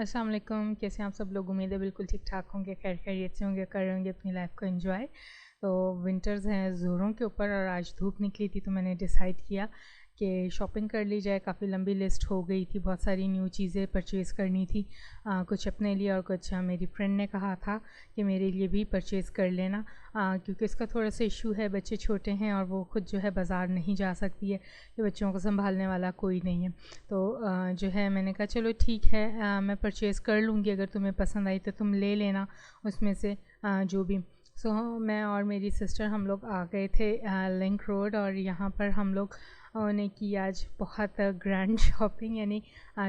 अस्सलाम वालेकुम। कैसे हैं आप सब लोग? उम्मीद है बिल्कुल ठीक ठाक होंगे, खैर खैरियत से होंगे, कर रहे होंगे अपनी लाइफ को एंजॉय। तो विंटर्स हैं ज़ोरों के ऊपर और आज धूप निकली थी तो मैंने डिसाइड किया कि शॉपिंग कर ली जाए। काफ़ी लंबी लिस्ट हो गई थी, बहुत सारी न्यू चीज़ें परचेज़ करनी थी, कुछ अपने लिए और कुछ मेरी फ्रेंड ने कहा था कि मेरे लिए भी परचेज़ कर लेना, क्योंकि इसका थोड़ा सा इशू है, बच्चे छोटे हैं और वो खुद जो है बाज़ार नहीं जा सकती है कि बच्चों को संभालने वाला कोई नहीं है। तो जो है मैंने कहा चलो ठीक है, मैं परचेज़ कर लूँगी, अगर तुम्हें पसंद आई तो तुम ले लेना उसमें से जो भी। सो मैं और मेरी सिस्टर हम लोग आ गए थे लिंक रोड, और यहाँ पर हम लोग ने की आज बहुत ग्रैंड शॉपिंग, यानी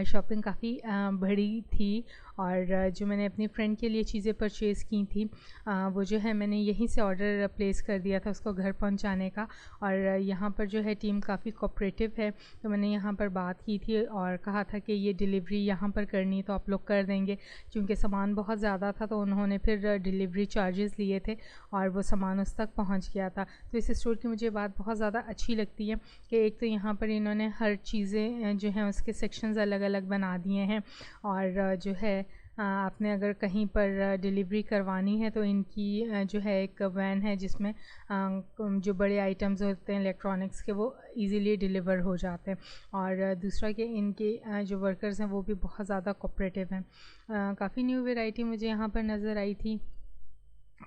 शॉपिंग काफ़ी बड़ी थी। और जो मैंने अपनी फ्रेंड के लिए चीज़ें परचेज़ की थी वो जो है मैंने यहीं से ऑर्डर प्लेस कर दिया था उसको घर पहुंचाने का। और यहाँ पर जो है टीम काफ़ी कोऑपरेटिव है, तो मैंने यहाँ पर बात की थी और कहा था कि ये डिलीवरी यहाँ पर करनी है तो आप लोग कर देंगे, क्योंकि सामान बहुत ज़्यादा था तो उन्होंने फिर डिलीवरी चार्जेस लिए थे और वो सामान उस तक पहुँच गया था। तो इस स्टोर की मुझे बात बहुत ज़्यादा अच्छी लगती है कि एक तो यहाँ पर इन्होंने हर चीज़ें जो हैं उसके सेक्शंस अलग अलग बना दिए हैं। और जो है आपने अगर कहीं पर डिलीवरी करवानी है तो इनकी जो है एक वैन है जिसमें जो बड़े आइटम्स होते हैं इलेक्ट्रॉनिक्स के वो इजीली डिलीवर हो जाते हैं। और दूसरा कि इनके जो वर्कर्स हैं वो भी बहुत ज़्यादा कोऑपरेटिव हैं। काफ़ी न्यू वैरायटी मुझे यहाँ पर नज़र आई थी।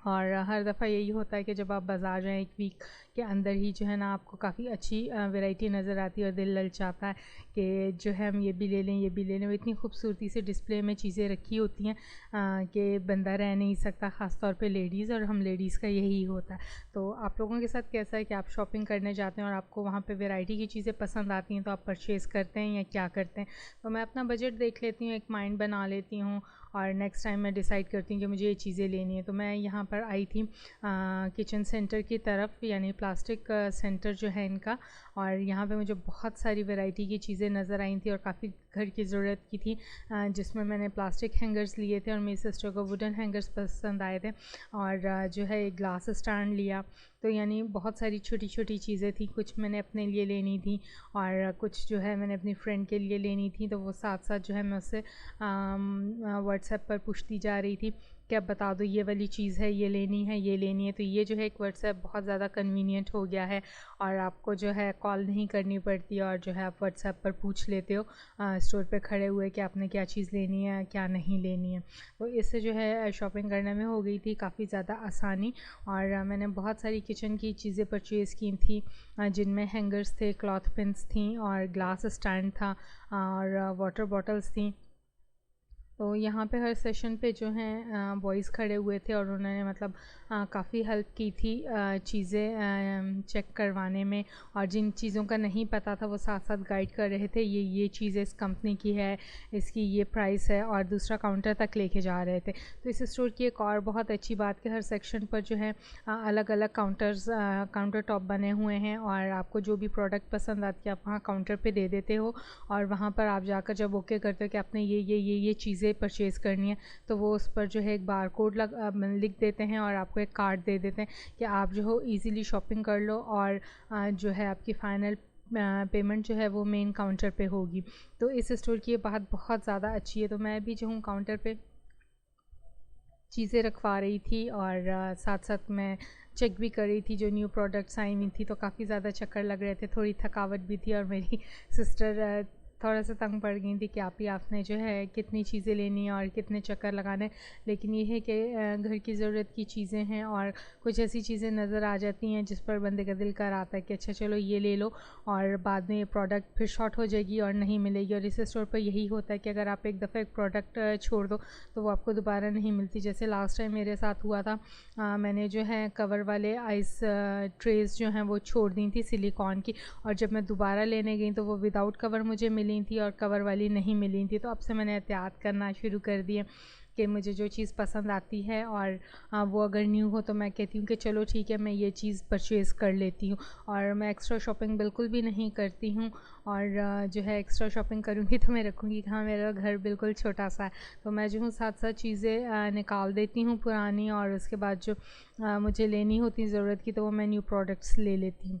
और हर दफ़ा यही होता है कि जब आप बाज़ार जाएँ एक वीक के अंदर ही जो है ना आपको काफ़ी अच्छी वैरायटी नज़र आती है और दिल ललचाता है कि जो है हम ये भी ले लें, ये भी ले लें। वो इतनी खूबसूरती से डिस्प्ले में चीज़ें रखी होती हैं कि बंदा रह नहीं सकता, ख़ास तौर पे लेडीज़, और हम लेडीज़ का यही होता है। तो आप लोगों के साथ कैसा है कि आप शॉपिंग करने जाते हैं और आपको वहाँ पे वैरायटी की चीज़ें पसंद आती हैं तो आप परचेज़ करते हैं या क्या करते हैं? तो मैं अपना बजट देख लेती हूँ, एक माइंड बना लेती हूँ और नेक्स्ट टाइम मैं डिसाइड करती हूँ कि मुझे ये चीज़ें लेनी है। तो मैं यहाँ पर आई थी किचन सेंटर की तरफ, यानी प्लास्टिक सेंटर जो है इनका, और यहाँ पे मुझे बहुत सारी वैरायटी की चीज़ें नज़र आई थी और काफ़ी घर की ज़रूरत की थी, जिसमें मैंने प्लास्टिक हैंगर्स लिए थे और मेरी सिस्टर को वुडन हैंगर्स पसंद आए थे। और जो है एक ग्लास स्टैंड लिया। तो यानी बहुत सारी छोटी छोटी चीज़ें थी, कुछ मैंने अपने लिए लेनी थी और कुछ जो है मैंने अपनी फ्रेंड के लिए लेनी थी। तो वो साथ साथ जो है मैं उससे व्हाट्सएप पर पूछती जा रही थी कि अब बता दो ये वाली चीज़ है, ये लेनी है, ये लेनी है। तो ये जो है एक व्हाट्सएप बहुत ज़्यादा कन्वीनियंट हो गया है और आपको जो है कॉल नहीं करनी पड़ती और जो है आप व्हाट्सएप पर पूछ लेते हो स्टोर पे खड़े हुए कि आपने क्या चीज़ लेनी है, क्या नहीं लेनी है। तो इससे जो है शॉपिंग करने में हो गई थी काफ़ी ज़्यादा आसानी। और मैंने बहुत सारी किचन की चीज़ें परचेज़ की थी, जिनमें हैंगर्स थे, क्लॉथ पिन्स थी और ग्लास स्टैंड था और वाटर बॉटल्स थी। तो यहाँ पे हर सेशन पे जो हैं बॉयज़ खड़े हुए थे और उन्होंने मतलब काफ़ी हेल्प की थी चीज़ें चेक करवाने में। और जिन चीज़ों का नहीं पता था वो साथ साथ गाइड कर रहे थे, ये चीज़ इस कंपनी की है, इसकी ये प्राइस है, और दूसरा काउंटर तक लेके जा रहे थे। तो इस स्टोर की एक और बहुत अच्छी बात कि हर सेक्शन पर जो है अलग अलग काउंटर टॉप बने हुए हैं और आपको जो भी प्रोडक्ट पसंद आती है आप वहाँ काउंटर पे दे देते हो और वहाँ पर आप जाकर जब ओके करते हो कि आपने ये चीज़ें परचेज़ करनी है तो वो उस पर जो है एक बार कोड लिख देते हैं और आपको एक कार्ड दे देते हैं कि आप जो हो ईज़िली शॉपिंग कर लो और जो है आपकी फ़ाइनल पेमेंट जो है वो मेन काउंटर पे होगी। तो इस स्टोर की ये बात बहुत ज़्यादा अच्छी है। तो मैं भी जो हूँ काउंटर पे चीज़ें रखवा रही थी और साथ साथ मैं चेक भी कर रही थी जो न्यू प्रोडक्ट्स आई हुई थी। तो काफ़ी ज़्यादा चक्कर लग रहे थे, थोड़ी थकावट भी थी और मेरी सिस्टर थोड़ा सा तंग पड़ गई थी कि आपने जो है कितनी चीज़ें लेनी है और कितने चक्कर लगाने। लेकिन ये है कि घर की ज़रूरत की चीज़ें हैं और कुछ ऐसी चीज़ें नज़र आ जाती हैं जिस पर बंदे का दिल कर आता है कि अच्छा चलो ये ले लो और बाद में ये प्रोडक्ट फिर शॉर्ट हो जाएगी और नहीं मिलेगी। और इस स्टोर पर यही होता है कि अगर आप एक दफ़ा एक प्रोडक्ट छोड़ दो तो वो आपको दोबारा नहीं मिलती। जैसे लास्ट टाइम मेरे साथ हुआ था, मैंने जो है कवर वाले आइस ट्रेस जो हैं वो छोड़ दी थी सिलिकॉन की, और जब मैं दोबारा लेने गई तो वो विदाउट कवर मुझे मिली थी और कवर वाली नहीं मिली थी। तो अब से मैंने एहतियात करना शुरू कर दिए कि मुझे जो चीज़ पसंद आती है और वो अगर न्यू हो तो मैं कहती हूँ कि चलो ठीक है मैं ये चीज़ परचेज़ कर लेती हूँ। और मैं एक्स्ट्रा शॉपिंग बिल्कुल भी नहीं करती हूँ और जो है एक्स्ट्रा शॉपिंग करूँगी तो मैं रखूँगी कहाँ, मेरा घर बिल्कुल छोटा सा है। तो मैं जो हूँ साथ साथ चीज़ें निकाल देती हूँ पुरानी, और उसके बाद जो मुझे लेनी होती ज़रूरत की तो वो मैं न्यू प्रोडक्ट्स ले लेती हूँ।